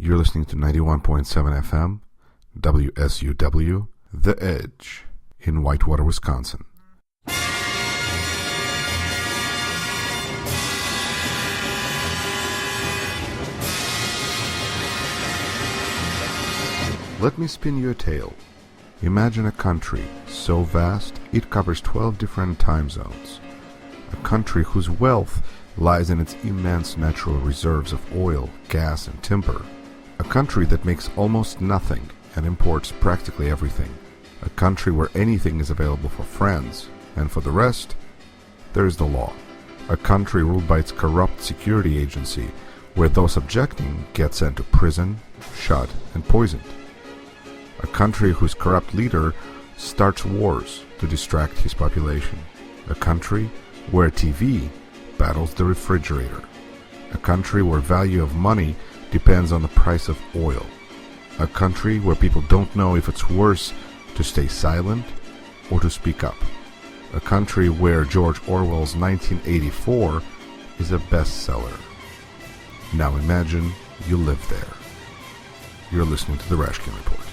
You're listening to 91.7 FM, WSUW, The Edge, in Whitewater, Wisconsin. Let me spin you a tale. Imagine a country so vast it covers 12 different time zones. A country whose wealth lies in its immense natural reserves of oil, gas, and timber. A country that makes almost nothing and imports practically everything. A country where anything is available for friends, and for the rest, there is the law. A country ruled by its corrupt security agency, where those objecting get sent to prison, shot, and poisoned. A country whose corrupt leader starts wars to distract his population. A country where TV battles the refrigerator. A country where value of money depends on the price of oil. A country where people don't know if it's worse to stay silent or to speak up. A country where George Orwell's 1984 is a bestseller. Now imagine you live there. You're listening to the Rashkin Report.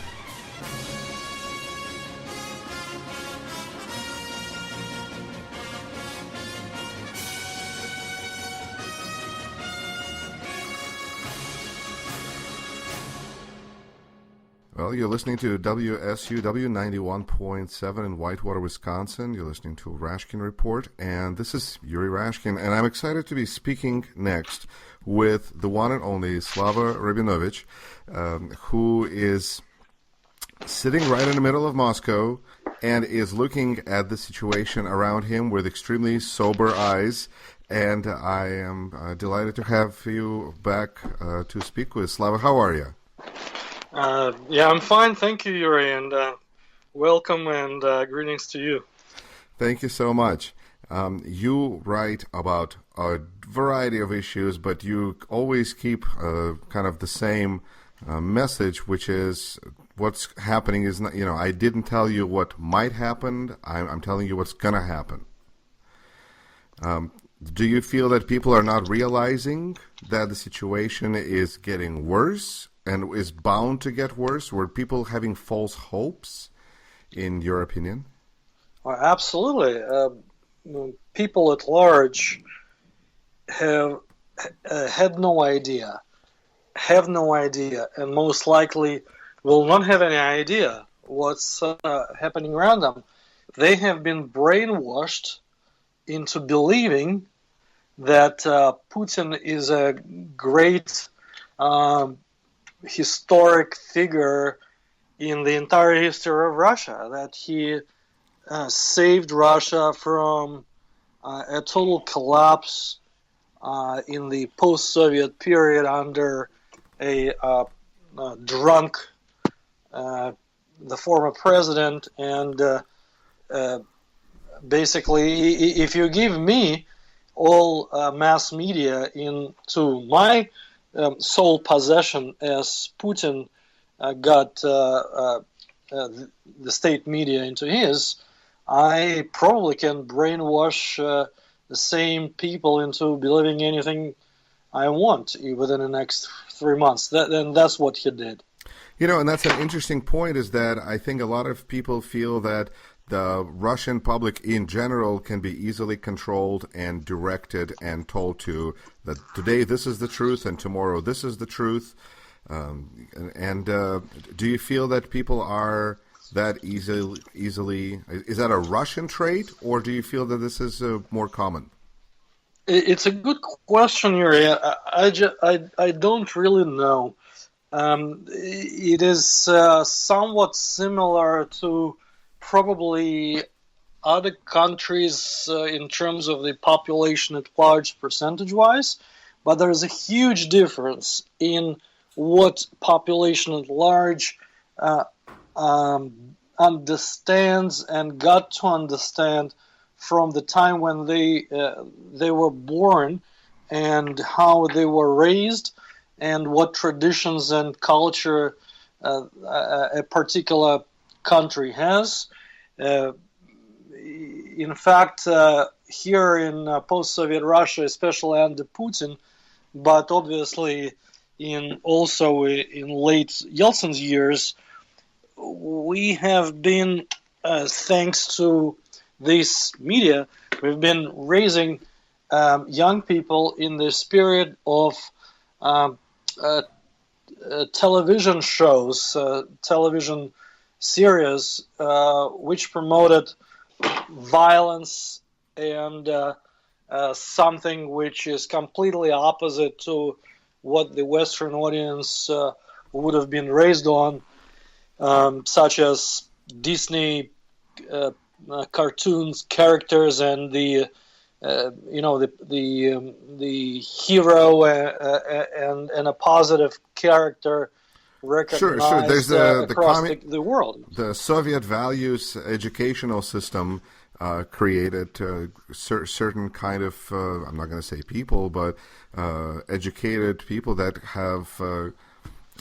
Well, you're listening to WSUW 91.7 in Whitewater, Wisconsin. You're listening to Rashkin Report, and this is Yuri Rashkin, and I'm excited to be speaking next with the one and only Slava Rabinovich, who is sitting right in the middle of Moscow and is looking at the situation around him with extremely sober eyes. And I am delighted to have you back to speak with. Slava, how are you? Yeah, I'm fine. Thank you, Yuri, and welcome and greetings to you. Thank you so much. You write about a variety of issues, but you always keep kind of the same message, which is what's happening is not, I didn't tell you what might happen. I'm telling you what's going to happen. Do you feel that people are not realizing that the situation is getting worse and is bound to get worse? Were people having false hopes, in your opinion? Well, absolutely. People at large have have no idea, and most likely will not have any idea what's happening around them. They have been brainwashed into believing that Putin is a great historic figure in the entire history of Russia, that he saved Russia from a total collapse in the post-Soviet period under a drunk, the former president, and basically, if you give me all mass media into my sole possession, as Putin got the state media into his, I probably can brainwash the same people into believing anything I want within the next 3 months. And that's what he did. And that's an interesting point, is that I think a lot of people feel that the Russian public in general can be easily controlled and directed and told to that today this is the truth and tomorrow this is the truth. Do you feel that people are that easily, is that a Russian trait, or do you feel that this is more common? It's a good question, Yuri. I don't really know. It is somewhat similar to probably other countries in terms of the population at large percentage-wise, but there's a huge difference in what population at large understands and got to understand from the time when they were born and how they were raised and what traditions and culture a particular country has. In fact, here in post-Soviet Russia, especially under Putin, but obviously also in late Yeltsin's years, we have been, thanks to this media, we've been raising young people in the spirit of television shows, television series, which promoted violence and something which is completely opposite to what the Western audience would have been raised on, such as Disney cartoons characters and the hero and a positive character recognized Sure. There's across the world. The Soviet values educational system created certain kind of, I'm not going to say people, but educated people that have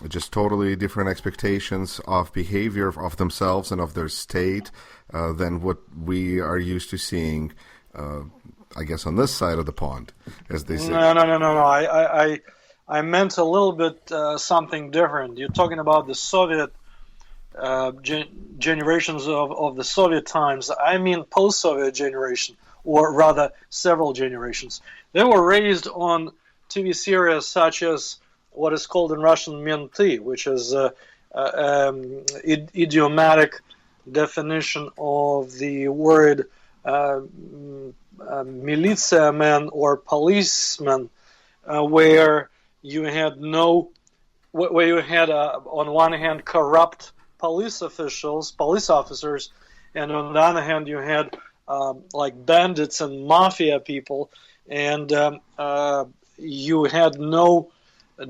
just totally different expectations of behavior of themselves and of their state than what we are used to seeing, I guess, on this side of the pond, as they say. No. I meant a little bit something different. You're talking about the Soviet generations of the Soviet times. I mean post-Soviet generation, or rather several generations. They were raised on TV series such as what is called in Russian menty, which is idiomatic definition of the word militia man or policeman, where you had on one hand corrupt police officials, police officers, and on the other hand you had like bandits and mafia people, and you had no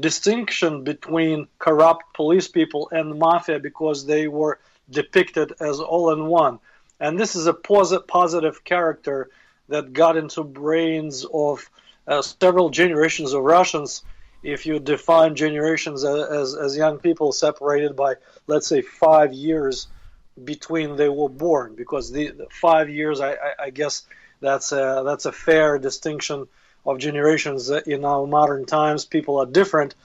distinction between corrupt police people and mafia because they were depicted as all in one. And this is a positive character that got into brains of several generations of Russians. If you define generations as young people separated by, let's say, 5 years between they were born, because the 5 years, I guess that's a fair distinction of generations. In our modern times, people are different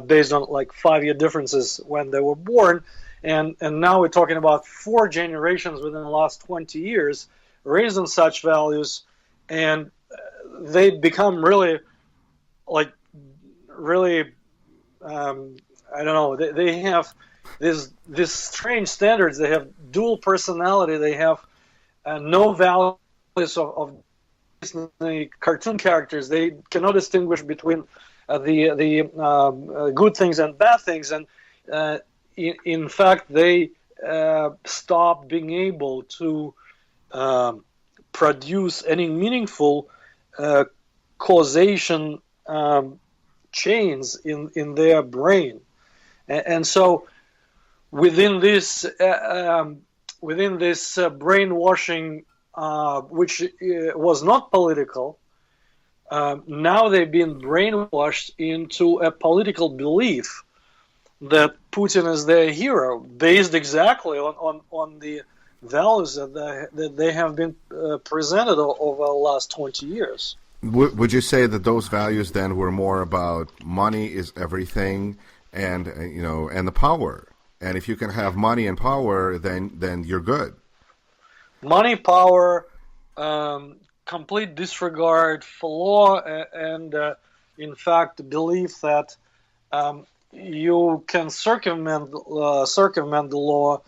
based on like 5-year differences when they were born, and now we're talking about 4 generations within the last 20 years raised on such values, and they become really I don't know, they have this strange standards. They have dual personality. They have no values of Disney cartoon characters. They cannot distinguish between the good things and bad things, and in fact they stop being able to produce any meaningful causation chains in their brain, and so within this brainwashing, which was not political, now they've been brainwashed into a political belief that Putin is their hero, based exactly on the values that they have been presented over the last 20 years. Would you say that those values then were more about money is everything, and and the power? And if you can have money and power, then you're good. Money, power, complete disregard for law, and in fact, the belief that you can circumvent the law,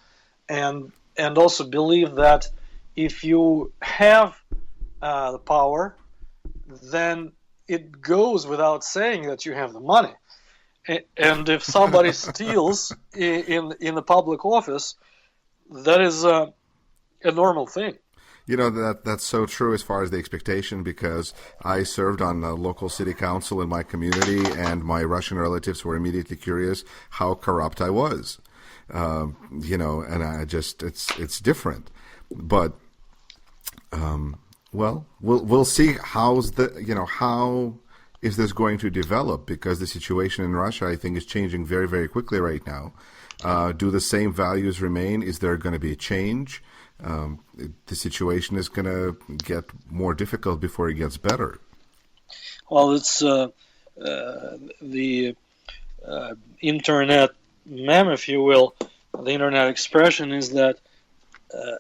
and also believe that if you have the power, then it goes without saying that you have the money. And if somebody steals in the public office, that is a normal thing. That's so true as far as the expectation, because I served on a local city council in my community, and my Russian relatives were immediately curious how corrupt I was. And I just it's different, but well, we'll see how is this going to develop, because the situation in Russia, I think, is changing very, very quickly right now. Do the same values remain? Is there going to be a change? The situation is going to get more difficult before it gets better. Well, it's the internet meme, if you will, the internet expression is that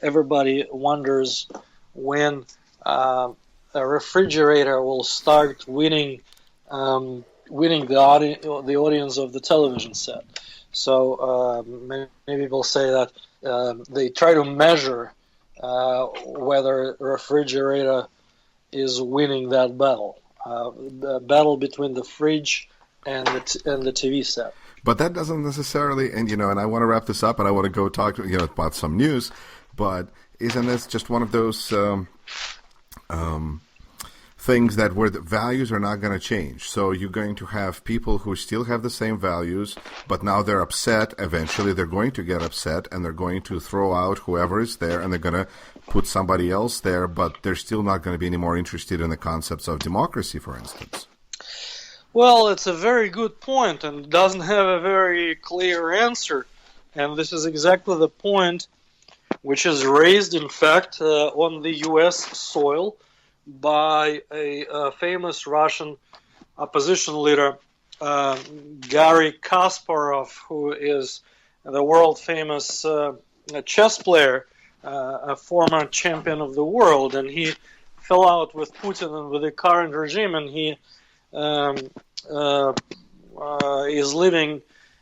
everybody wonders when a refrigerator will start winning the audience of the television set. So maybe we'll say that they try to measure whether a refrigerator is winning that battle, the battle between the fridge and the TV set. But that doesn't necessarily, and I want to wrap this up, and I want to go talk about some news. But isn't this just one of those things that where the values are not going to change? So you're going to have people who still have the same values, but now they're upset. Eventually, they're going to get upset, and they're going to throw out whoever is there, and they're going to put somebody else there. But they're still not going to be any more interested in the concepts of democracy, for instance. Well, it's a very good point, and doesn't have a very clear answer. And this is exactly the point which is raised, in fact, on the U.S. soil by a famous Russian opposition leader, Garry Kasparov, who is the world-famous chess player, a former champion of the world, and he fell out with Putin and with the current regime, and he is living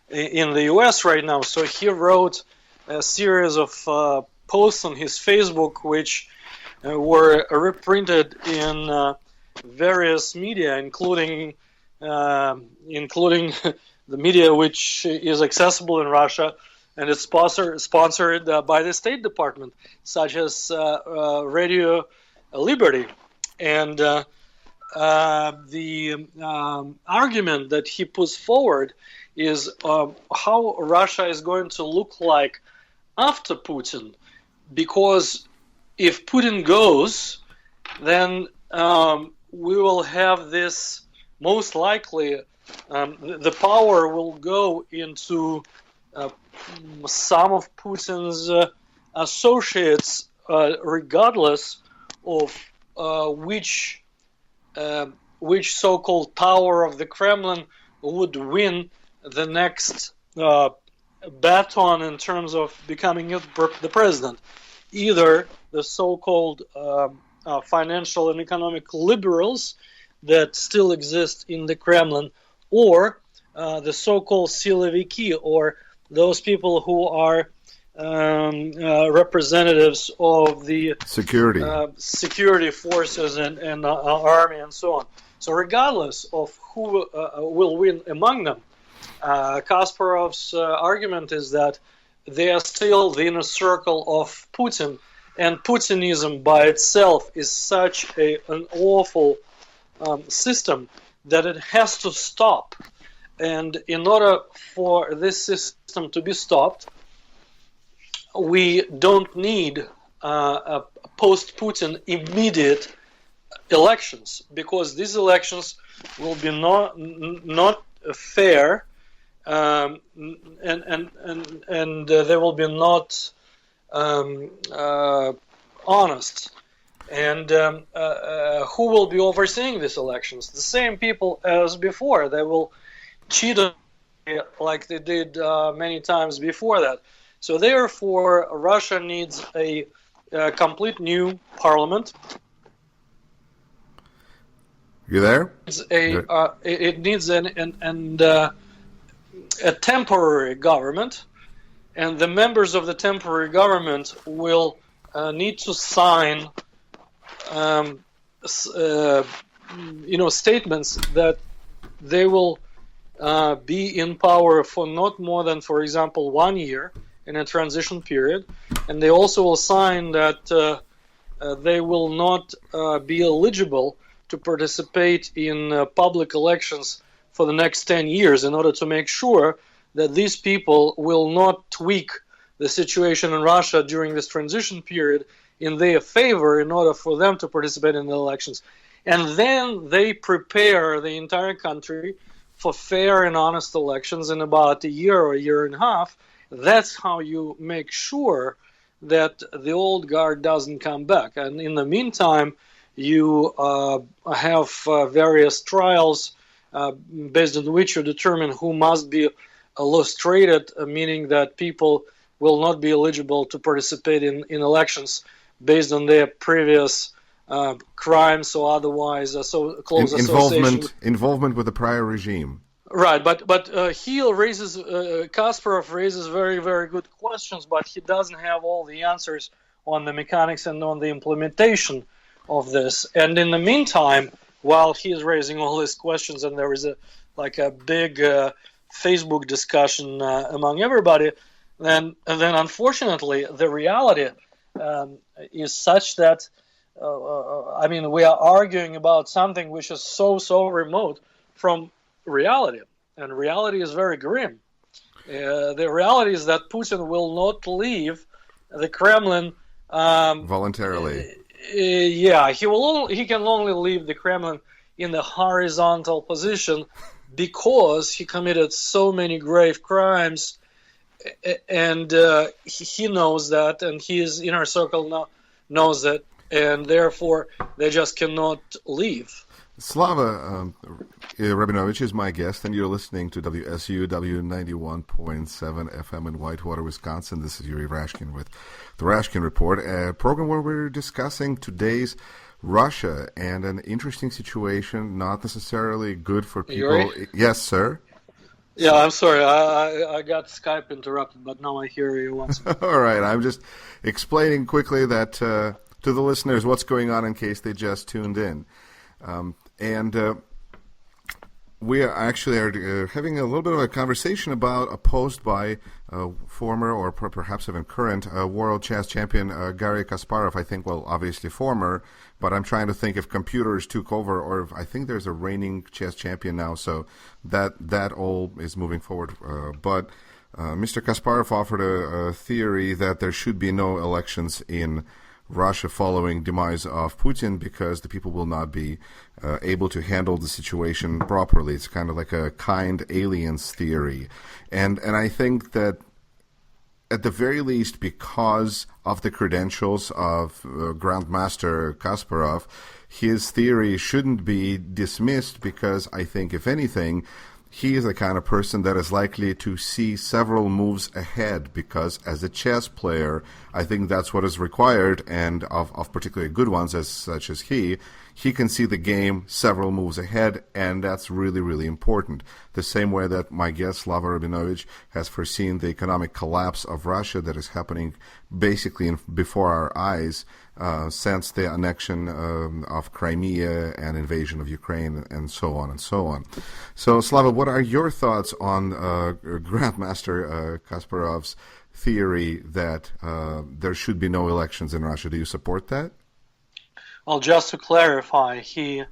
in the U.S. right now. So he wrote a series of posts on his Facebook, which were reprinted in various media, including the media which is accessible in Russia, and it's sponsored by the State Department, such as Radio Liberty. And the argument that he puts forward is how Russia is going to look like after Putin, because if Putin goes, then we will have this, most likely, the power will go into some of Putin's associates, regardless of which so-called tower of the Kremlin would win the next baton in terms of becoming the president. Either the so-called financial and economic liberals that still exist in the Kremlin, or the so-called siloviki, or those people who are representatives of the security forces and army and so on. So regardless of who will win among them, Kasparov's argument is that they are still the inner circle of Putin, and Putinism by itself is such an awful system that it has to stop. And in order for this system to be stopped, we don't need post-Putin immediate elections, because these elections will be not fair, and they will be not honest. And who will be overseeing these elections? The same people as before. They will cheat like they did many times before that. So therefore, Russia needs a complete new parliament. You there? It needs a temporary government, and the members of the temporary government will need to sign, statements that they will be in power for not more than, for example, 1 year in a transition period, and they also will sign that they will not be eligible to participate in public elections for the next 10 years, in order to make sure that these people will not tweak the situation in Russia during this transition period in their favor in order for them to participate in the elections. And then they prepare the entire country for fair and honest elections in about a year or a year and a half. That's how you make sure that the old guard doesn't come back. And in the meantime, you have various trials based on which you determine who must be illustrated, meaning that people will not be eligible to participate in elections based on their previous crimes or otherwise so close association. Involvement with the prior regime. Right, but Kasparov raises very, very good questions, but he doesn't have all the answers on the mechanics and on the implementation of this. And in the meantime, while he's raising all these questions, and there is a big Facebook discussion among everybody, then unfortunately the reality is such that we are arguing about something which is so remote from reality, and reality is very grim. The reality is that Putin will not leave the Kremlin voluntarily. He can only leave the Kremlin in the horizontal position because he committed so many grave crimes, and he knows that, and his inner circle knows that, and therefore they just cannot leave. Slava Rabinovich is my guest, and you're listening to WSU W91.7 FM in Whitewater, Wisconsin. This is Yuri Rashkin with the Rashkin Report, a program where we're discussing today's Russia and an interesting situation, not necessarily good for people. Yuri? Yes, sir. Yeah, I'm sorry. I got Skype interrupted, but now I hear you once more. All right. I'm just explaining quickly that to the listeners what's going on in case they just tuned in. We are actually having a little bit of a conversation about a post by former or perhaps even current world chess champion Garry Kasparov. I think, well, obviously former, but I'm trying to think if computers took over, or if I think there's a reigning chess champion now, so that all is moving forward. But Mr. Kasparov offered a theory that there should be no elections in Russia following demise of Putin because the people will not be able to handle the situation properly. It's kind of like a kind aliens theory. And I think that at the very least, because of the credentials of Grandmaster Kasparov, his theory shouldn't be dismissed, because I think, if anything, he is the kind of person that is likely to see several moves ahead, because as a chess player, I think that's what is required, and of particularly good ones such as he can see the game several moves ahead, and that's really, really important. The same way that my guest, Slava Rabinovich, has foreseen the economic collapse of Russia that is happening basically before our eyes since the annexion of Crimea and invasion of Ukraine, and so on and so on. So, Slava, what are your thoughts on Grandmaster Kasparov's theory that there should be no elections in Russia? Do you support that? Well, just to clarify, he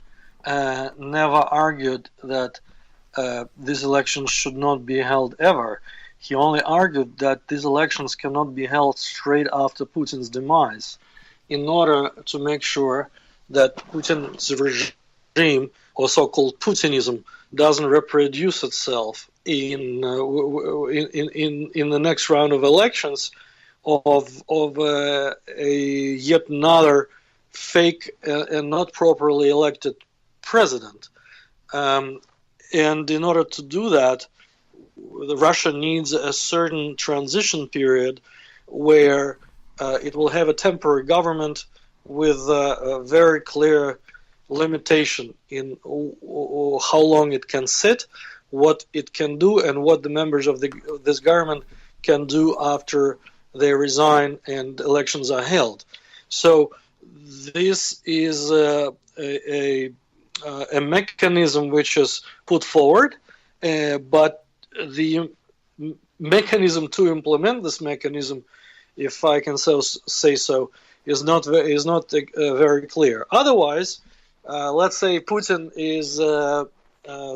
never argued that these elections should not be held ever. He only argued that these elections cannot be held straight after Putin's demise, in order to make sure that Putin's regime, or so-called Putinism, doesn't reproduce itself in the next round of elections of a yet another fake and not properly elected president. And in order to do that, Russia needs a certain transition period where it will have a temporary government with a very clear limitation in how long it can sit, what it can do, and what the members of this government can do after they resign and elections are held. So this is a mechanism which is put forward, but the mechanism to implement this mechanism, if I can say so, is not very clear. Otherwise, let's say Putin is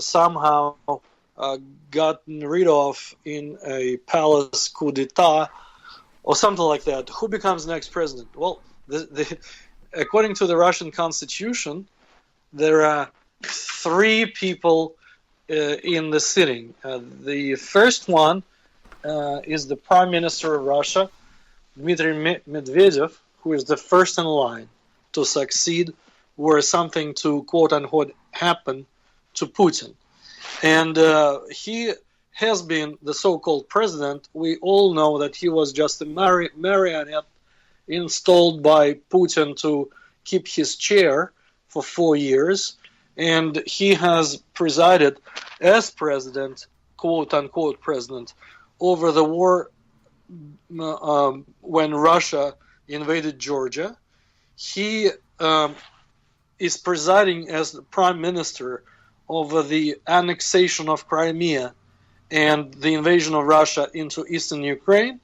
somehow gotten rid of in a palace coup d'etat or something like that. Who becomes next president? Well, according to the Russian constitution, there are three people in the sitting. The first one is the Prime Minister of Russia, Dmitry Medvedev, who is the first in line to succeed were something to quote-unquote happen to Putin. And he has been the so-called president. We all know that he was just a marionette installed by Putin to keep his chair for 4 years, and he has presided as president, quote-unquote president, over the war when Russia invaded Georgia. He is presiding as the prime minister over the annexation of Crimea and the invasion of Russia into eastern Ukraine.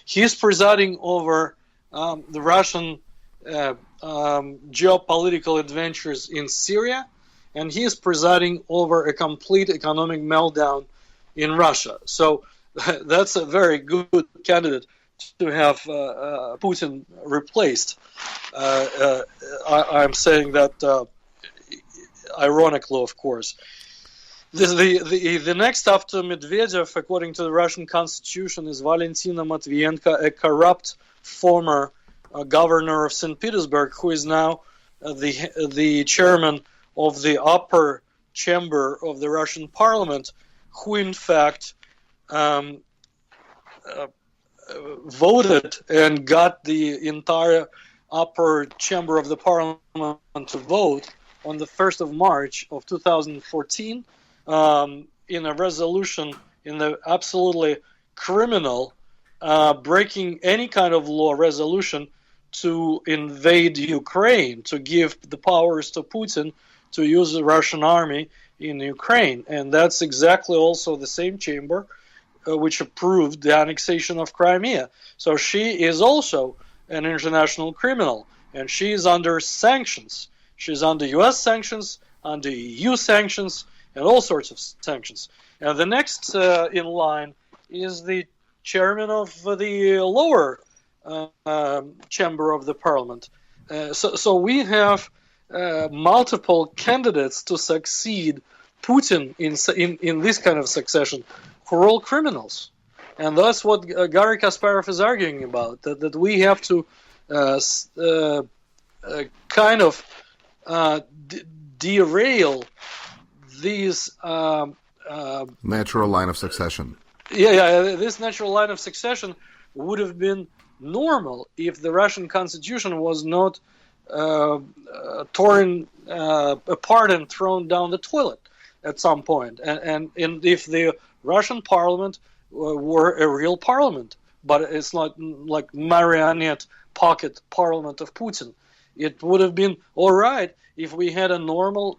He is presiding over the Russian geopolitical adventures in Syria, and he is presiding over a complete economic meltdown in Russia. So that's a very good candidate to have Putin replaced. I'm saying that ironically, of course. The next after Medvedev, according to the Russian constitution, is Valentina Matvienko, a corrupt former governor of St. Petersburg, who is now the chairman of the upper chamber of the Russian parliament, who in fact voted and got the entire upper chamber of the parliament to vote on the 1st of March of 2014 in a resolution in the absolutely criminal breaking any kind of law resolution to invade Ukraine, to give the powers to Putin to use the Russian army in Ukraine. And that's exactly also the same chamber which approved the annexation of Crimea. So she is also an international criminal, and she is under sanctions. She's under U.S. sanctions, under EU sanctions, and all sorts of sanctions. And the next in line is the chairman of the lower chamber of the parliament. So we have multiple candidates to succeed Putin in this kind of succession who are all criminals. And that's what Garry Kasparov is arguing about, that we have to kind of derail these natural line of succession. This natural line of succession would have been normal if the Russian constitution was not torn apart and thrown down the toilet at some point, and if the Russian parliament were a real parliament, but it's not like marionette pocket parliament of Putin. It would have been all right if we had a normal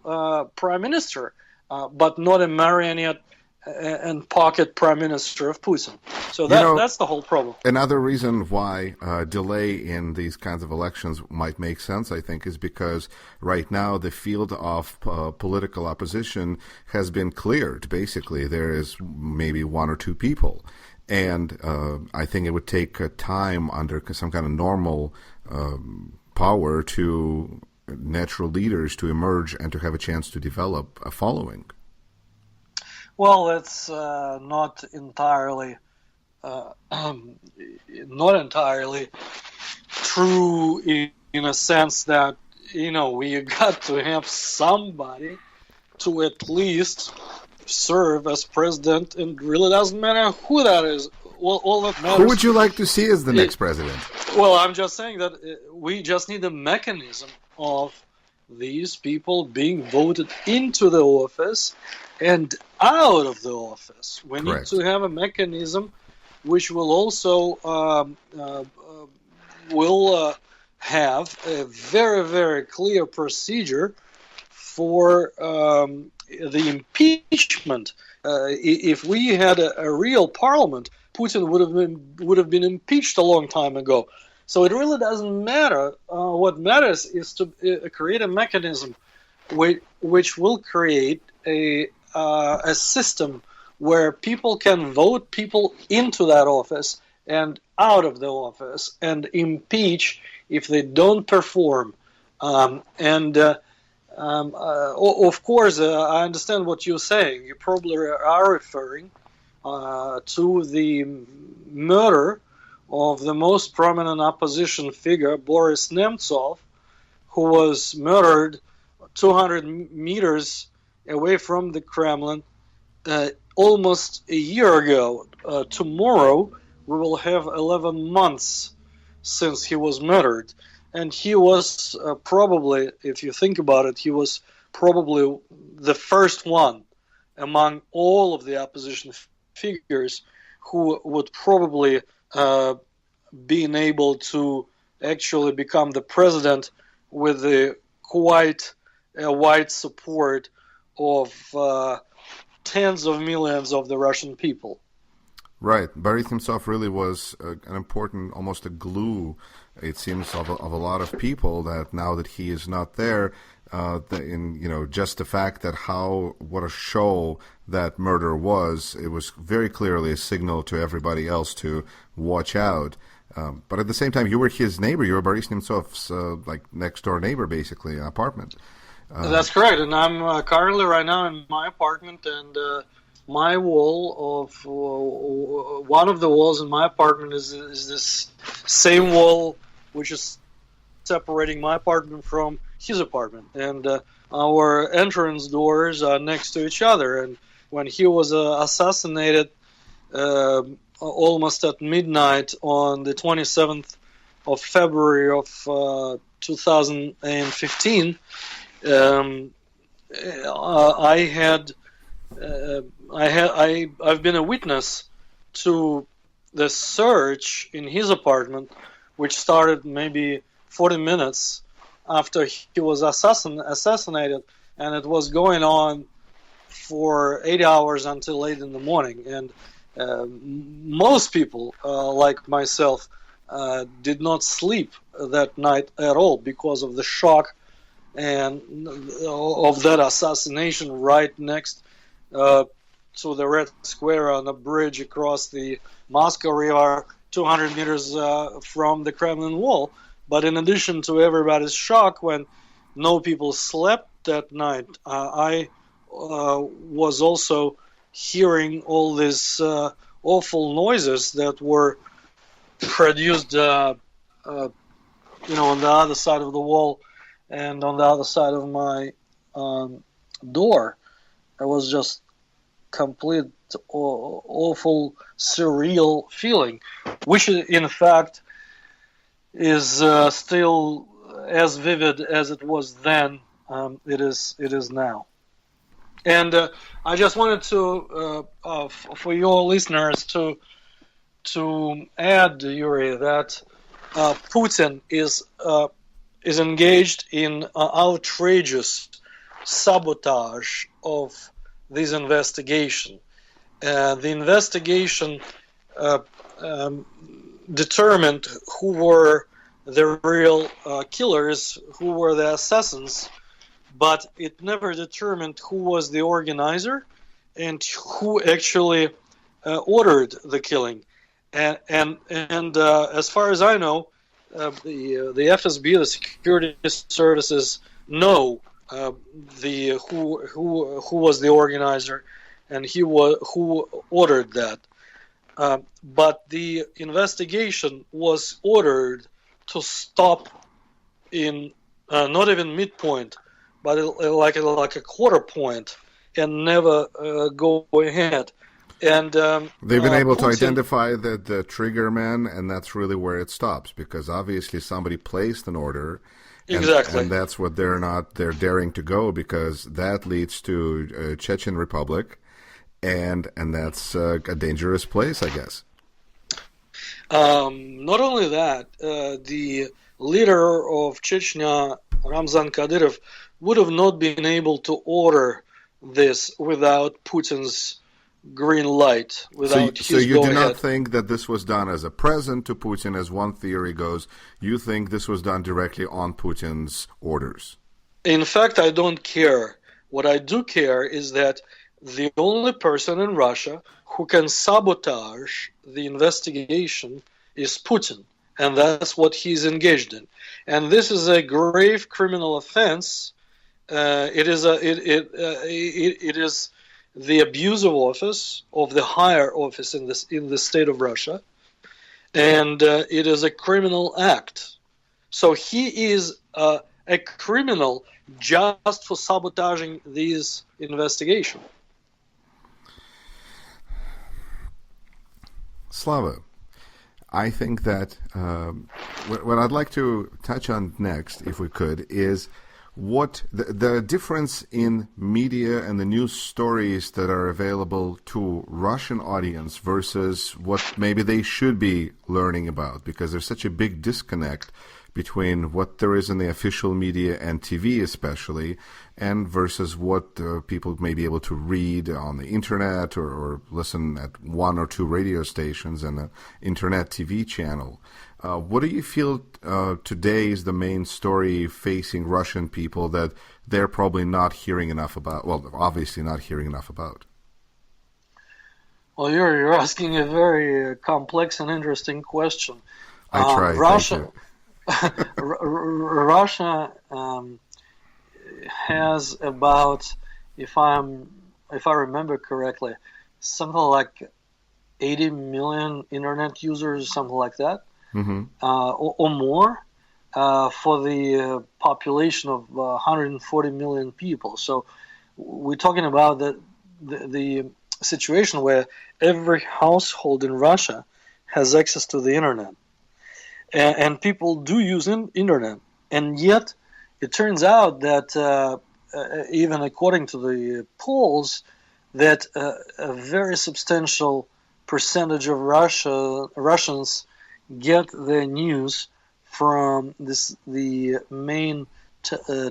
prime minister, but not a marionette and pocket prime minister of Putin. So that's the whole problem. Another reason why delay in these kinds of elections might make sense, I think, is because right now the field of political opposition has been cleared. Basically, there is maybe one or two people. And I think it would take time under some kind of normal power to natural leaders to emerge and to have a chance to develop a following. Well, it's not entirely true in a sense that, we got to have somebody to at least serve as president, and it really doesn't matter who that is. Well, all that matters. Who would you like to see as the next president? Well, I'm just saying that we just need a mechanism of these people being voted into the office and out of the office. We need to have a mechanism which will also have a very, very clear procedure for the impeachment. If we had a real parliament, Putin would have been impeached a long time ago. So it really doesn't matter. What matters is to create a mechanism which will create a system where people can vote people into that office and out of the office and impeach if they don't perform. Of course, I understand what you're saying. You probably are referring to the murder of the most prominent opposition figure, Boris Nemtsov, who was murdered 200 meters away from the Kremlin almost a year ago. Tomorrow we will have 11 months since he was murdered. And he was probably, if you think about it, he was probably the first one among all of the opposition figures who would probably been able to actually become the president with the quite wide support of tens of millions of the Russian people. Right. Boris Nemtsov really was an important, almost a glue, it seems, of a lot of people, that now that he is not there, just the fact that what a show that murder was, it was very clearly a signal to everybody else to watch out. But at the same time, you were his neighbor. You were Boris Nemtsov's next door neighbor, basically, an apartment. That's correct. And I'm currently right now in my apartment, and my wall of one of the walls in my apartment is this same wall which is separating my apartment from his apartment, and our entrance doors are next to each other. And when he was assassinated almost at midnight on the 27th of February of 2015, I've been a witness to the search in his apartment, which started maybe 40 minutes after he was assassinated, and it was going on for 8 hours until late in the morning. And most people, like myself, did not sleep that night at all because of the shock and of that assassination right next to the Red Square on a bridge across the Moscow River, 200 meters from the Kremlin Wall. But in addition to everybody's shock when no people slept that night, I was also hearing all these awful noises that were produced, on the other side of the wall and on the other side of my door. It was just complete awful, surreal feeling, which in fact is still as vivid as it was then. It is now. And I just wanted to, for your listeners, to add, Yuri, that Putin is engaged in outrageous sabotage of this investigation. The investigation determined who were the real killers, who were the assassins, but it never determined who was the organizer and who actually ordered the killing. And as far as I know, the FSB, the security services, know who was the organizer and who ordered that. But the investigation was ordered to stop in not even midpoint, but like a quarter point, and never go ahead. And they've been able to identify the trigger man, and that's really where it stops, because obviously somebody placed an order. Exactly. And that's what they're daring to go, because that leads to Chechen Republic, and that's a dangerous place, I guess. Not only that, the leader of Chechnya, Ramzan Kadyrov, would have not been able to order this without Putin's green light, without his So you go do ahead. not think that this was done as a present to Putin, as one theory goes. You think this was done directly on Putin's orders? In fact, I don't care. What I do care is that the only person in Russia who can sabotage the investigation is Putin, and that's what he's engaged in. And this is a grave criminal offense. It is the abuse of office, of the higher office in the state of Russia, and it is a criminal act. So he is a criminal just for sabotaging these investigations. Slava, I think that what I'd like to touch on next, if we could, is what the difference in media and the news stories that are available to Russian audience versus what maybe they should be learning about, because there's such a big disconnect between what there is in the official media and TV especially, and versus what people may be able to read on the internet or listen at one or two radio stations and an internet TV channel. What do you feel today is the main story facing Russian people that they're probably not hearing enough about? Well, obviously not hearing enough about. Well, you're asking a very complex and interesting question. I try. Russia has about, if I remember correctly, something like 80 million internet users, something like that, or more, for the population of 140 million people. So we're talking about the situation where every household in Russia has access to the internet. And people do use internet, and yet it turns out that even according to the polls, that a very substantial percentage of Russians get their news from the main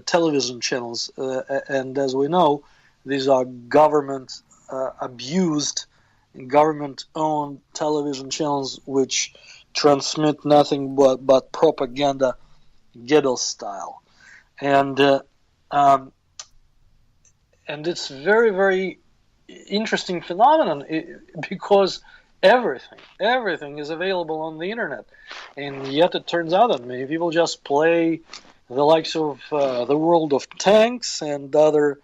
television channels, and as we know, these are government abused, government-owned television channels which transmit nothing but propaganda, ghetto style, and it's very, very interesting phenomenon because everything is available on the internet, and yet it turns out that many people just play the likes of the World of Tanks and other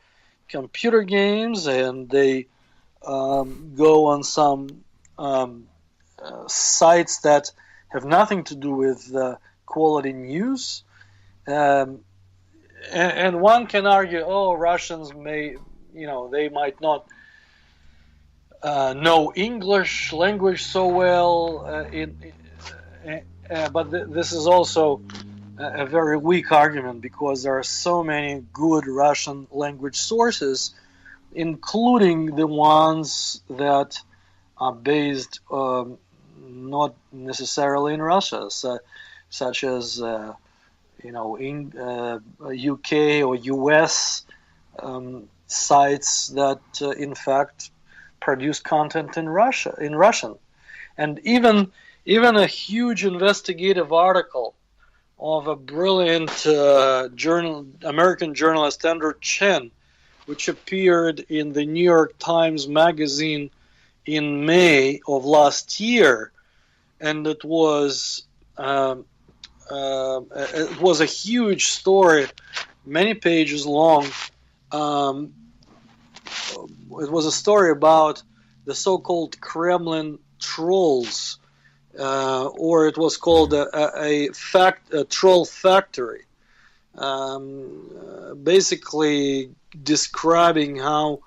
computer games, and they go on some sites that have nothing to do with quality news, and one can argue, Russians they might not know English language so well, but this is also a very weak argument, because there are so many good Russian language sources, including the ones that are based not necessarily in Russia, such as in UK or US sites that in fact produce content in Russian, and even a huge investigative article of a brilliant American journalist, Andrew Chen, which appeared in the New York Times magazine in May of last year, and it was a huge story, many pages long. It was a story about the so-called Kremlin trolls, or it was called a troll factory, basically describing how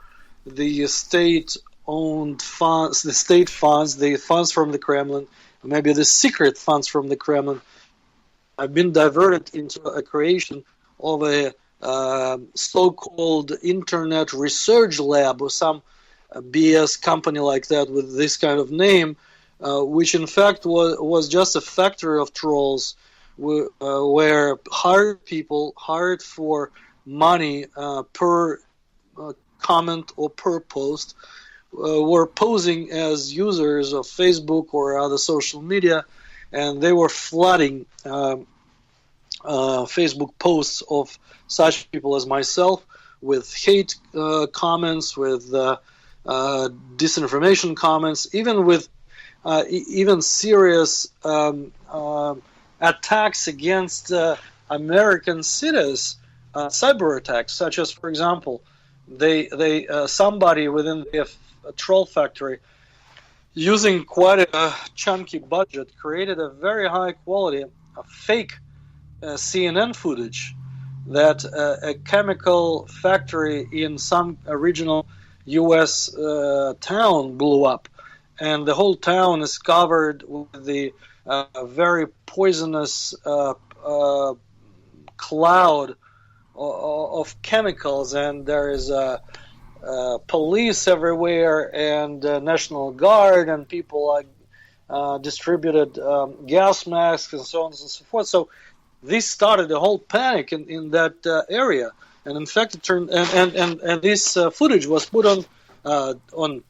the state-owned funds, the funds from the Kremlin, maybe the secret funds from the Kremlin, have been diverted into a creation of a so-called internet research lab, or some BS company like that with this kind of name, which in fact was just a factory of trolls, where hired people, hired for money per comment or per post, were posing as users of Facebook or other social media, and they were flooding Facebook posts of such people as myself with hate comments, with disinformation comments, even with even serious attacks against American cities, cyber attacks, such as, for example, they somebody within the troll factory, using quite a chunky budget, created a very high quality fake CNN footage that a chemical factory in some regional U.S. town blew up, and the whole town is covered with the very poisonous cloud of chemicals, and there is police everywhere, and National Guard, and people distributed gas masks and so on and so forth. So this started a whole panic in that area, and in fact it turned and this footage was put on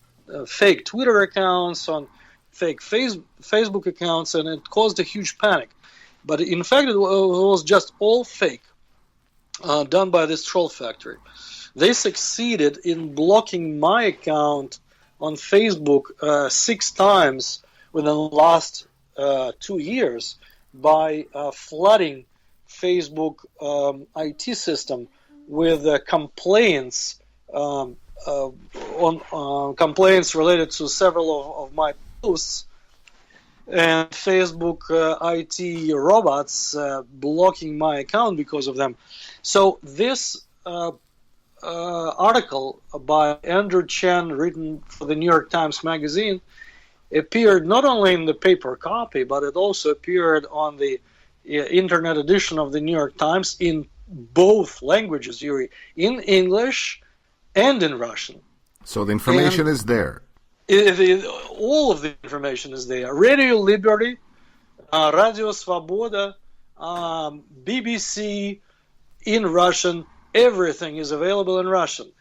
fake Twitter accounts, on fake Facebook accounts, and it caused a huge panic. But in fact it was just all fake, done by this troll factory. They succeeded in blocking my account on Facebook 6 times within the last 2 years by flooding Facebook IT system with complaints on complaints related to several of my posts, and Facebook IT robots blocking my account because of them. So this article by Andrew Chen, written for the New York Times Magazine, appeared not only in the paper copy, but it also appeared on the internet edition of the New York Times in both languages, Yuri, in English and in Russian. So the information is there. All of the information is there. Radio Liberty, Radio Svoboda, BBC in Russian, everything is available in Russian.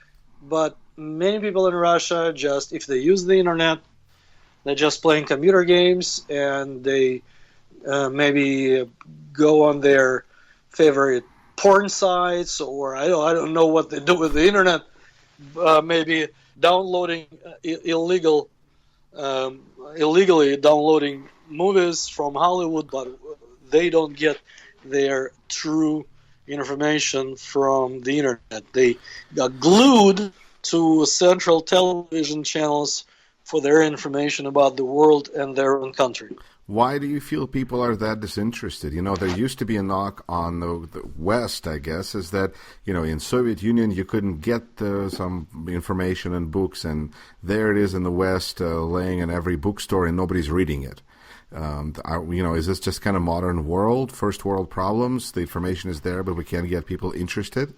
But many people in Russia, just if they use the internet, they're just playing computer games, and they maybe go on their favorite porn sites, or I don't know what they do with the internet. Maybe downloading illegally downloading movies from Hollywood, but they don't get their true information from the internet. They got glued to central television channels for their information about the world and their own country. Why do you feel people are that disinterested? You know, there used to be a knock on the West, I guess, is that, you know, in Soviet Union you couldn't get some information and books, and there it is in the West, laying in every bookstore, and nobody's reading it. You know, is this just kind of modern world, first world problems? The information is there, but we can't get people interested?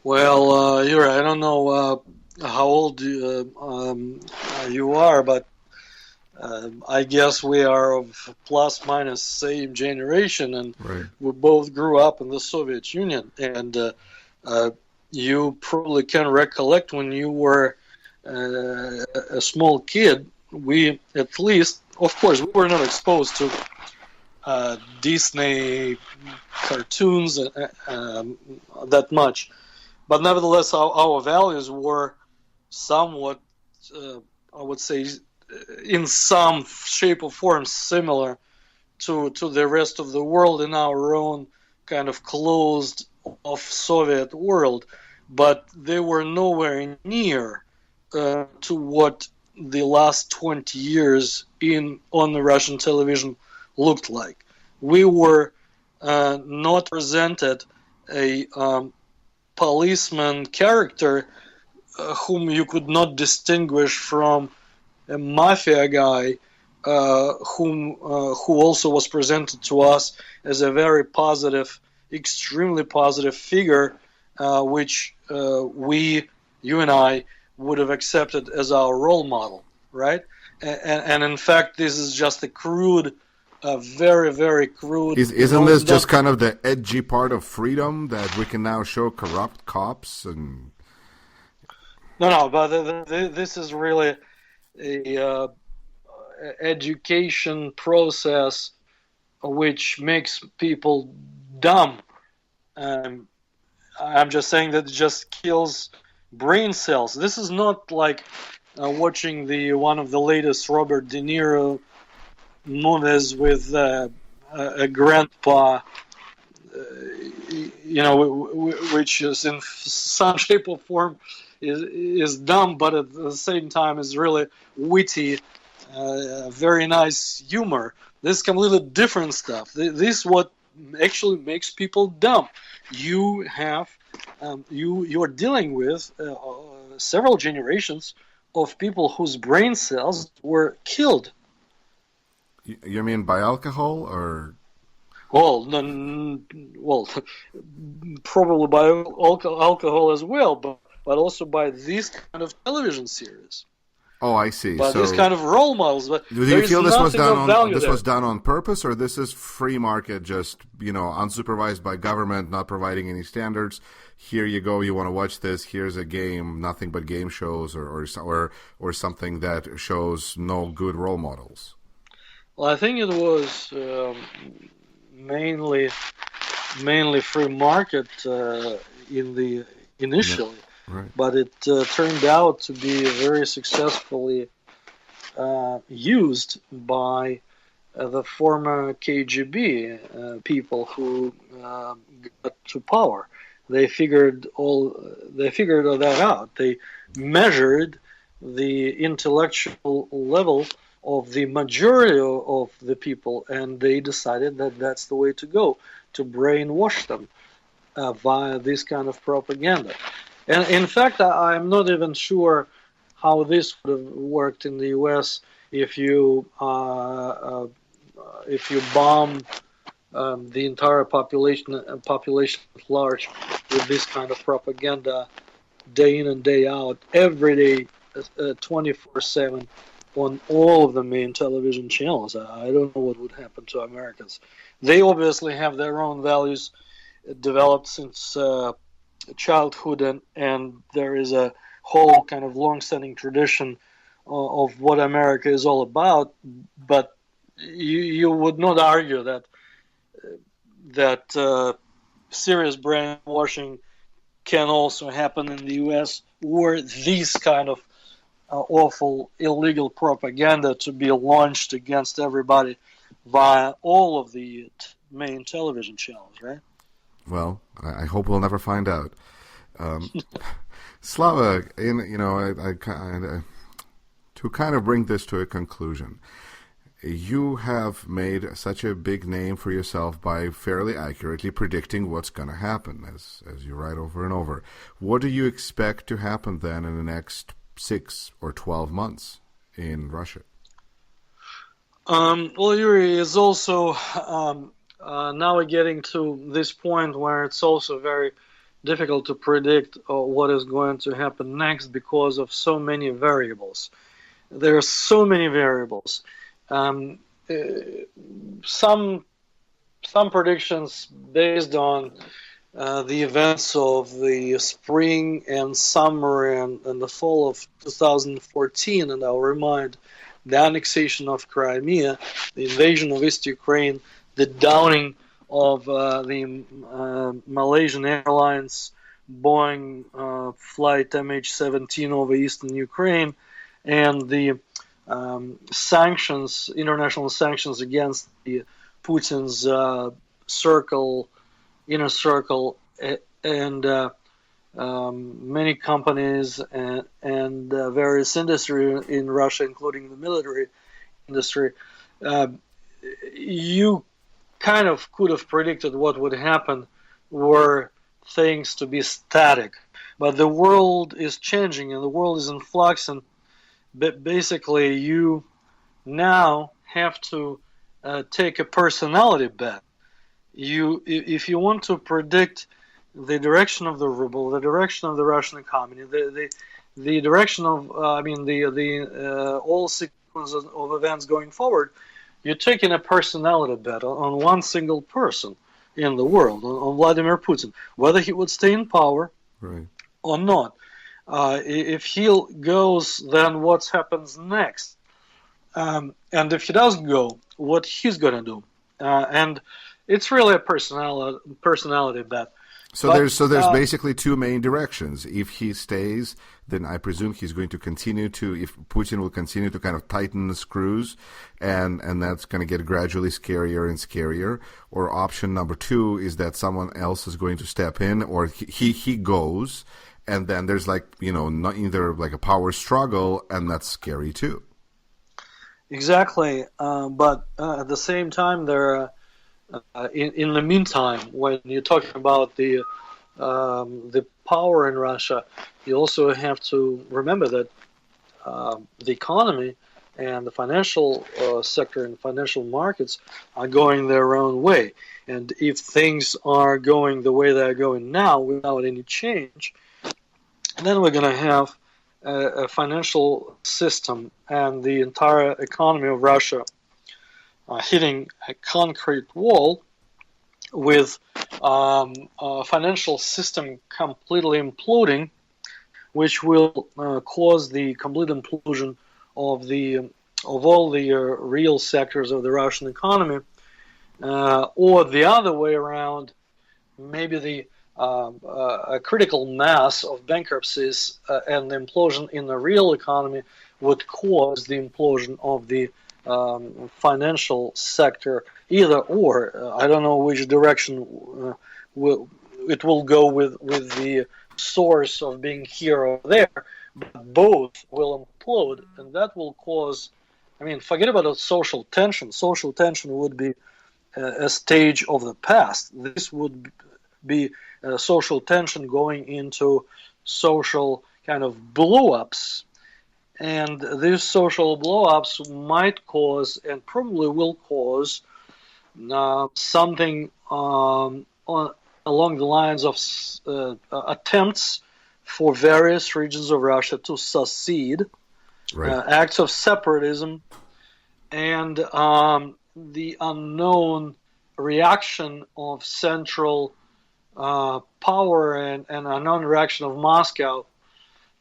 Well, Yuri, I don't know how old you are, but I guess we are of plus minus same generation, and right. We both grew up in the Soviet Union. And you probably can recollect when you were a small kid. We, at least, of course, we were not exposed to Disney cartoons that much, but nevertheless, our values were somewhat, I would say, in some shape or form similar to the rest of the world in our own kind of closed off Soviet world, but they were nowhere near to what the last 20 years on the Russian television looked like. We were not presented a policeman character whom you could not distinguish from a mafia guy who also was presented to us as a very positive, extremely positive figure, which you and I, would have accepted as our role model, right? And in fact, this is just a crude, very, very crude. Isn't this just kind of the edgy part of freedom, that we can now show corrupt cops and? No, but this is really a education process which makes people dumb. I'm just saying that it just kills brain cells. This is not like watching one of the latest Robert De Niro movies with a grandpa, which is in some shape or form is dumb, but at the same time is really witty, very nice humor. This is completely different stuff. This is what actually makes people dumb. You have you're dealing with several generations of people whose brain cells were killed. You mean by alcohol or? Well, probably by alcohol as well, but also by this kind of television series. Oh, I see. By So, this kind of role models. But do you feel this was done on there. was done on purpose, or this is free market, just unsupervised by government, not providing any standards? Here you go. You want to watch this? Here's a game. Nothing but game shows, or something that shows no good role models. Well, I think it was mainly free market initially. Right. But it turned out to be very successfully used by the former KGB people who got to power. They figured all that out. They measured the intellectual level of the majority of the people, and they decided that that's the way to go, to brainwash them via this kind of propaganda. And in fact, I'm not even sure how this would have worked in the U.S. if you bomb the entire population at large with this kind of propaganda day in and day out, every day, 24/7 on all of the main television channels. I don't know what would happen to Americans. They obviously have their own values developed since childhood, and there is a whole kind of long-standing tradition of what America is all about. But you would not argue that serious brainwashing can also happen in the U.S., or these kind of awful illegal propaganda to be launched against everybody via all of the main television channels, right? Well, I hope we'll never find out. Slava, to kind of bring this to a conclusion, you have made such a big name for yourself by fairly accurately predicting what's going to happen, as you write over and over. What do you expect to happen then in the next 6 or 12 months in Russia? Well, Yuri is also now we're getting to this point where it's also very difficult to predict what is going to happen next because of so many variables. There are so many variables. Some predictions based on the events of the spring and summer and the fall of 2014, and I'll remind the annexation of Crimea, the invasion of East Ukraine, the downing of the Malaysian Airlines Boeing flight MH17 over eastern Ukraine, and the sanctions, international sanctions against the Putin's inner circle, and many companies and various industry in Russia, including the military industry. You kind of could have predicted what would happen were things to be static. But the world is changing and the world is in flux, and basically you now have to take a personality bet. If you want to predict the direction of the ruble, the direction of the Russian economy, the direction of all sequence of events going forward, you're taking a personality bet on one single person in the world, on Vladimir Putin, whether he would stay in power or not. If he goes, then what happens next? And if he doesn't go, what he's going to do? And it's really a personality bet. So there's basically two main directions. If he stays, then I presume he's going to continue to, if Putin will continue to kind of tighten the screws, and that's going to get gradually scarier and scarier. Or option number 2 is that someone else is going to step in, or he goes, and then there's not either like a power struggle, and that's scary too. Exactly, but at the same time, there are. In the meantime, when you're talking about the power in Russia, you also have to remember that the economy and the financial sector and financial markets are going their own way. And if things are going the way they're going now without any change, then we're going to have a financial system and the entire economy of Russia hitting a concrete wall, with a financial system completely imploding, which will cause the complete implosion of all the real sectors of the Russian economy, or the other way around, maybe a critical mass of bankruptcies and the implosion in the real economy would cause the implosion of the financial sector. Either or, I don't know which direction it will go with the source of being here or there, but both will implode, and that will cause, I mean, forget about social tension. Social tension would be a stage of the past. This would be social tension going into social kind of blow-ups, and these social blow-ups might cause, and probably will cause, something along the lines of attempts for various regions of Russia to secede, Right. acts of separatism, and the unknown reaction of central power and unknown reaction of Moscow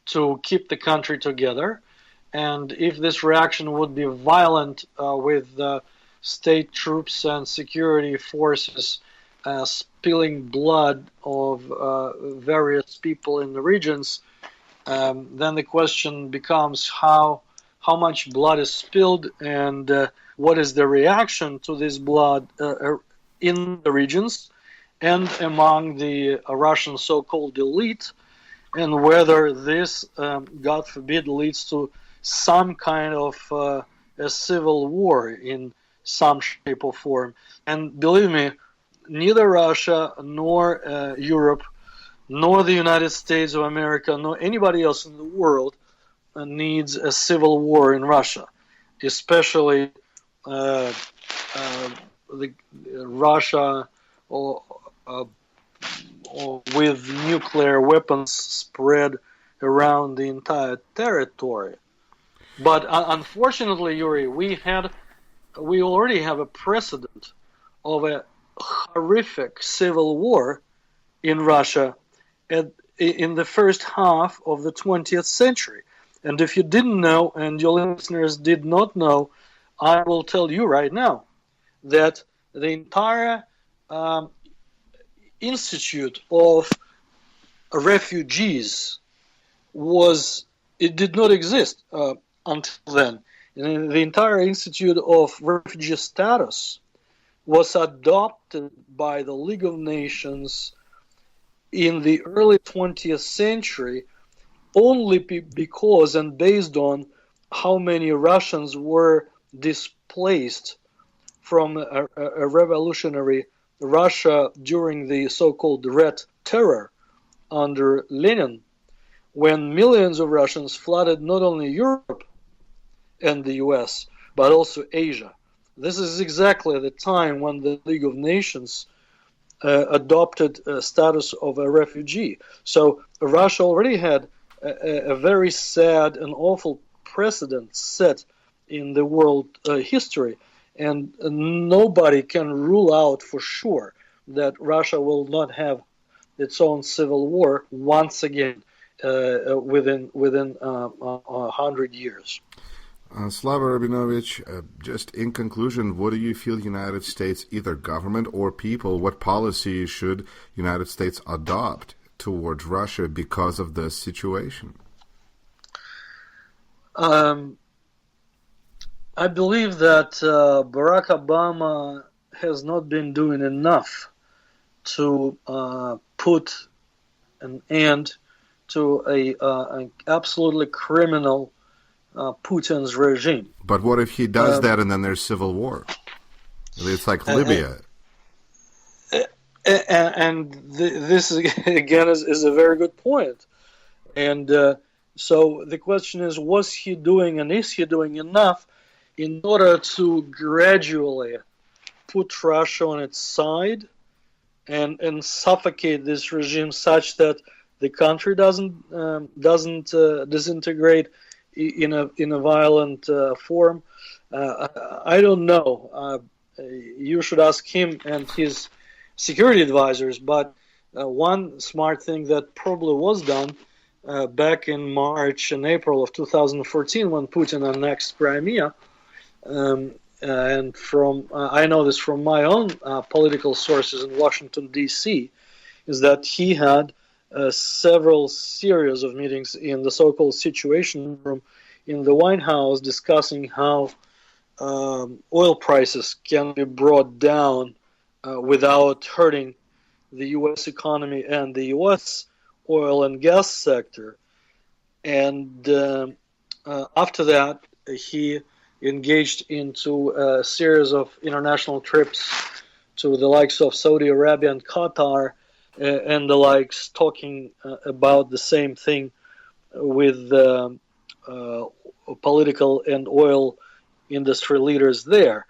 to keep the country together. And if this reaction would be violent with state troops and security forces spilling blood of various people in the regions, then the question becomes how much blood is spilled, and what is the reaction to this blood in the regions and among the Russian so-called elite, and whether this, God forbid, leads to some kind of a civil war in some shape or form. And believe me, neither Russia nor Europe nor the United States of America nor anybody else in the world needs a civil war in Russia, especially Russia or with nuclear weapons spread around the entire territory. But unfortunately, Yuri, we already have a precedent of a horrific civil war in Russia in the first half of the 20th century. And if you didn't know, and your listeners did not know, I will tell you right now that the entire institute of refugees did not exist until then. And the entire institute of refugee status was adopted by the League of Nations in the early 20th century only because and based on how many Russians were displaced from a revolutionary Russia during the so-called Red Terror under Lenin, when millions of Russians flooded not only Europe and the US, but also Asia. This is exactly the time when the League of Nations adopted status of a refugee. So Russia already had a very sad and awful precedent set in the world history, and nobody can rule out for sure that Russia will not have its own civil war once again within 100 years. Slava Rabinovich, just in conclusion, what do you feel United States, either government or people, what policy should United States adopt towards Russia because of this situation? I believe that Barack Obama has not been doing enough to put an end to an absolutely criminal Putin's regime. But what if he does that and then there's civil war? It's like Libya. And this again is a very good point. And So the question is, was he doing and is he doing enough in order to gradually put Russia on its side and suffocate this regime such that the country doesn't disintegrate in a violent form? I don't know. You should ask him and his security advisors. But one smart thing that probably was done back in March and April of 2014 when Putin annexed Crimea, and from I know this from my own political sources in Washington D.C., is that he had several series of meetings in the so-called Situation Room in the White House discussing how oil prices can be brought down without hurting the U.S. economy and the U.S. oil and gas sector. And after that, he engaged into a series of international trips to the likes of Saudi Arabia and Qatar and the likes, talking about the same thing with political and oil industry leaders there.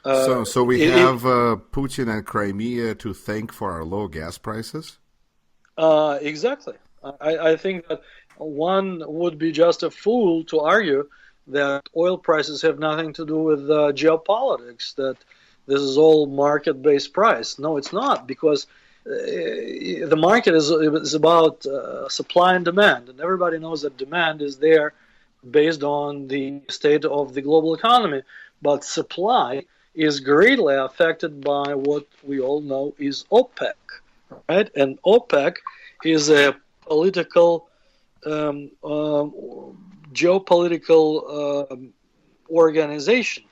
So we have Putin and Crimea to thank for our low gas prices? Exactly. I think that one would be just a fool to argue that oil prices have nothing to do with geopolitics, that this is all market-based price. No, it's not, because the market is about supply and demand, and everybody knows that demand is there based on the state of the global economy, but supply is greatly affected by what we all know is OPEC, right? And OPEC is a political, geopolitical organization,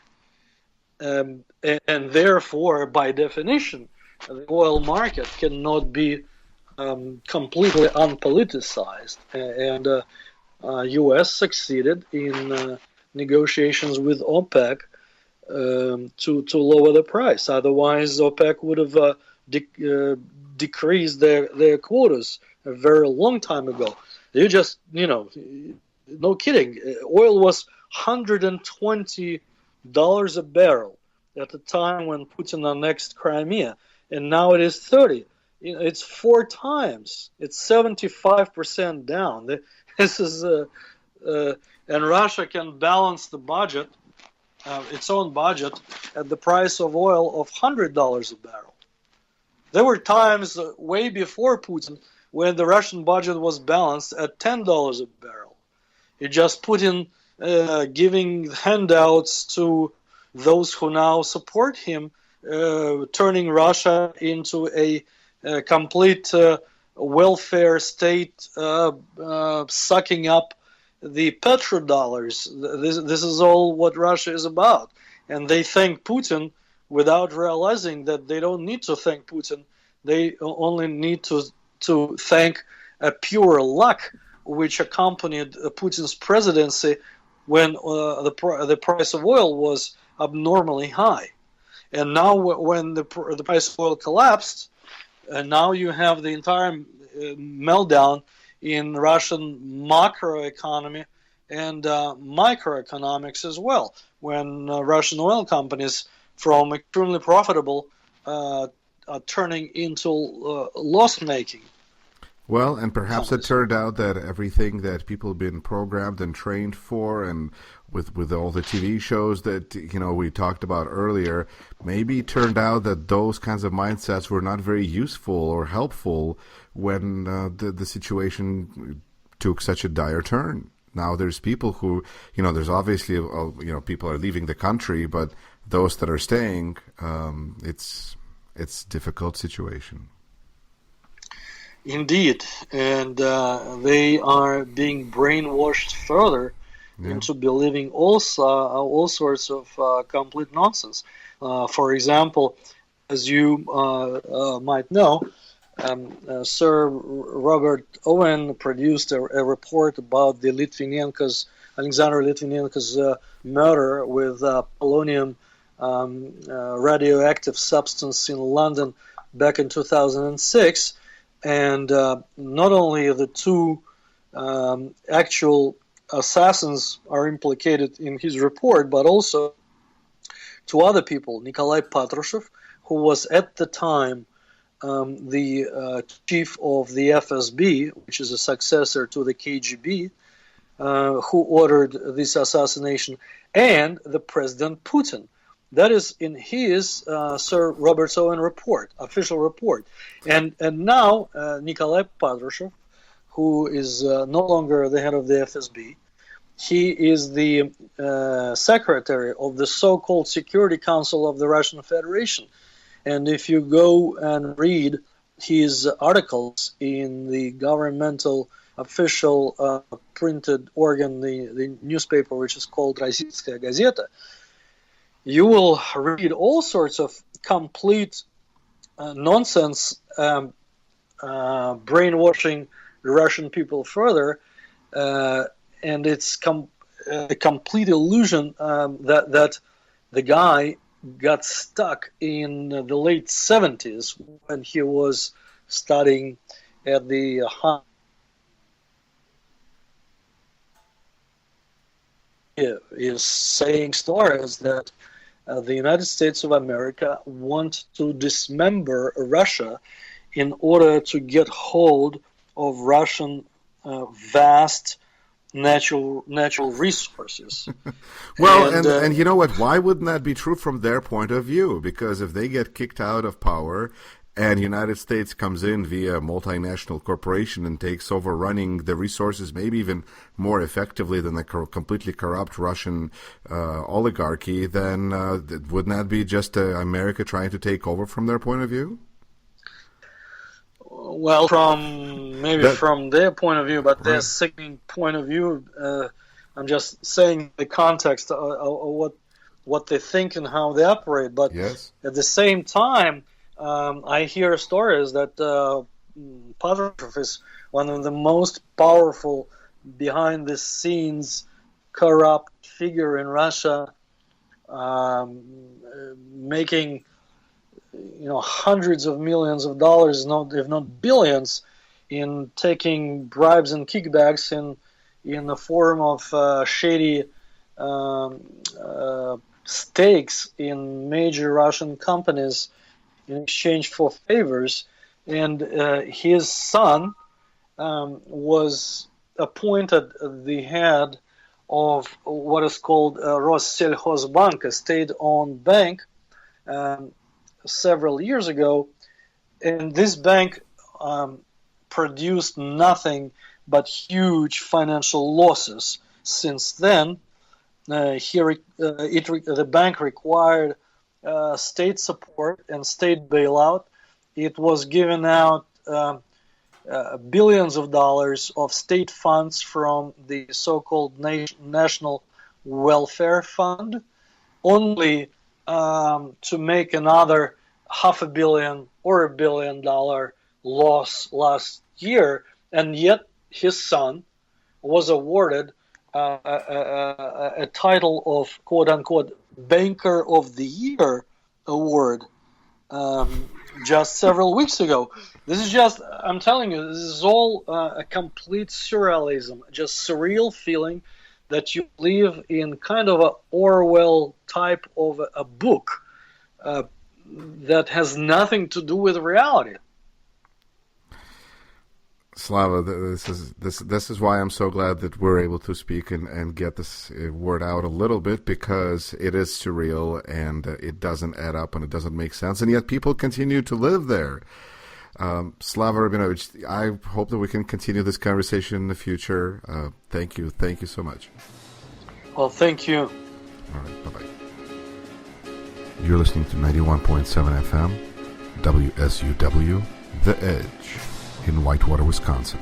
and therefore, by definition, the oil market cannot be completely unpoliticized. And U.S. succeeded in negotiations with OPEC to lower the price. Otherwise, OPEC would have decreased their quotas a very long time ago. You just, no kidding. Oil was $120 a barrel at the time when Putin annexed Crimea, and now it is 30. It's 4 times. It's 75% down. This is and Russia can balance the budget, its own budget, at the price of oil of $100 a barrel. There were times way before Putin when the Russian budget was balanced at $10 a barrel. It just Putin giving handouts to those who now support him, turning Russia into a complete welfare state, sucking up the petrodollars. This is all what Russia is about. And they thank Putin without realizing that they don't need to thank Putin. They only need to thank a pure luck which accompanied Putin's presidency when the price of oil was abnormally high. And now when the price of oil collapsed, and now you have the entire meltdown in Russian macroeconomy and microeconomics as well, when Russian oil companies from extremely profitable are turning into loss-making. Well, and perhaps it turned out that everything that people have been programmed and trained for, and with all the TV shows that we talked about earlier, maybe it turned out that those kinds of mindsets were not very useful or helpful when the situation took such a dire turn. Now there's people who, there's obviously, people are leaving the country, but those that are staying, it's a difficult situation. Indeed, and they are being brainwashed further into believing all sorts of complete nonsense. For example, as you might know, Sir Robert Owen produced a report about the Alexander Litvinenko's murder with polonium radioactive substance in London back in 2006. And not only the two actual assassins are implicated in his report, but also to other people. Nikolai Patrushev, who was at the time the chief of the FSB, which is a successor to the KGB, who ordered this assassination, and the President Putin. That is in his Sir Robert Owen report, official report. And now Nikolai Patrushev, who is no longer the head of the FSB, he is the secretary of the so-called Security Council of the Russian Federation. And if you go and read his articles in the governmental official printed organ, the newspaper, which is called Rossiyskaya Gazeta, you will read all sorts of complete nonsense, brainwashing the Russian people further, and it's a complete illusion that the guy got stuck in the late 70s when he was studying at the is saying stories that the United States of America want to dismember Russia in order to get hold of Russian vast natural resources. Well, and you know what? Why wouldn't that be true from their point of view? Because if they get kicked out of power and the United States comes in via a multinational corporation and takes over running the resources maybe even more effectively than the completely corrupt Russian oligarchy, then wouldn't that be just America trying to take over from their point of view? Well, from their point of view, but their sickening point of view, I'm just saying the context of what they think and how they operate. But yes, at the same time, I hear stories that Patrushev is one of the most powerful behind-the-scenes corrupt figure in Russia, making hundreds of millions of dollars, if not billions, in taking bribes and kickbacks in the form of shady stakes in major Russian companies in exchange for favors. And his son was appointed the head of what is called Rossельхозbank, a state-owned bank, several years ago, and this bank produced nothing but huge financial losses. Since then, the bank required state support and state bailout. It was giving out billions of dollars of state funds from the so-called National Welfare Fund, only to make another $500 million or $1 billion loss last year, and yet his son was awarded a title of quote-unquote Banker of the Year award just several weeks ago. This is just, I'm telling you, this is all a complete surrealism, just surreal feeling that you live in kind of an Orwell type of a book that has nothing to do with reality. Slava, this is why I'm so glad that we're able to speak and get this word out a little bit, because it is surreal and it doesn't add up and it doesn't make sense, and yet people continue to live there. Slava Rabinovich, I hope that we can continue this conversation in the future. Thank you so much. Well, thank you. All right, bye-bye. You're listening to 91.7 FM, WSUW, The Edge, in Whitewater, Wisconsin.